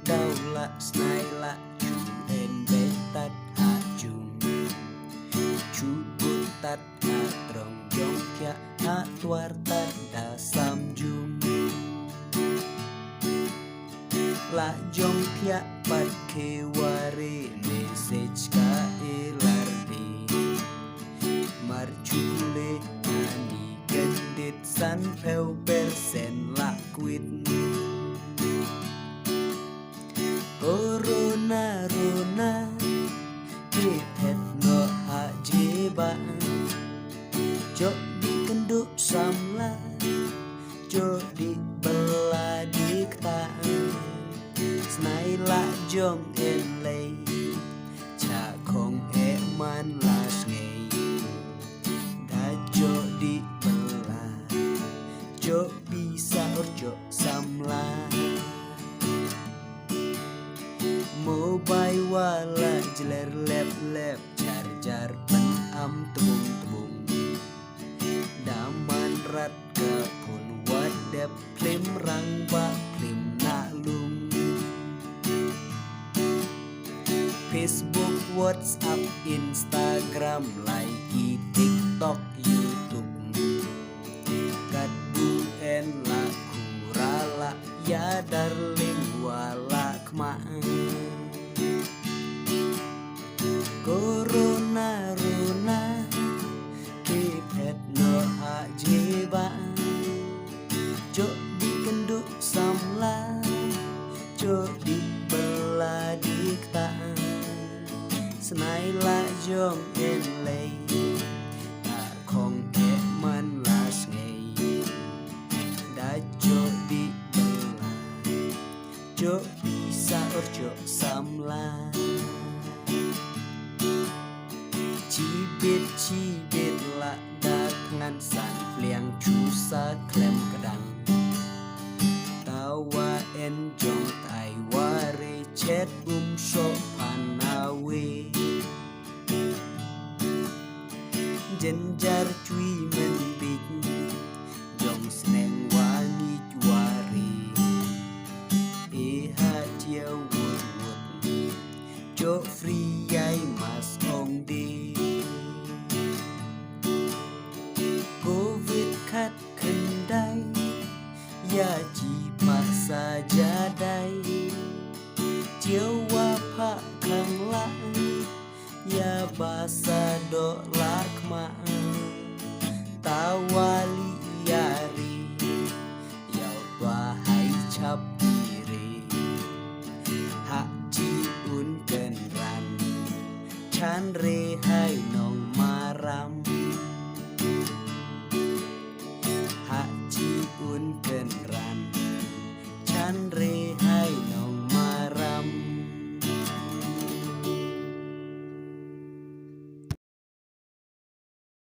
đau lạ snai lạ chú em bé tắt hạ chung chú bút tắt hạ trong dòng kia hạ tuar tắt đã sam chung la jong kia pat kewari message ka ilardi marchule ani kendit san peu persen lakwit corona rona kipet no hajeba jo di kenduk samla jo di bela dikta snai la jom en lay cha không e man las ngay da jo di bela jo bisa orjo samla mobile wala jeler lep lep jar jar pen am tebung tebung daman rat ke pun wadep klim rang ba klim nak lung Facebook, WhatsApp, Instagram, like TikTok, YouTube kat buen la kurala ya darling wala kmaan corona rona kipet no ajeba jo di kenduk samla jo di bela dikta snai la jom en lay ta không e man las ngay da jo di bela jo bisa orjo samla cibit la datangan san fliang cusa klem kedang tawa en jong tai ware chat so panawe jenjar cui menbik jong seneng wangi juari hatia wud wud jo free ai mas ong de covid kat kendai ya ji masa jadai jiwa pak kang lang ya basa do lakma tawali yari yau bahai cap diri hak ji un kenran chan re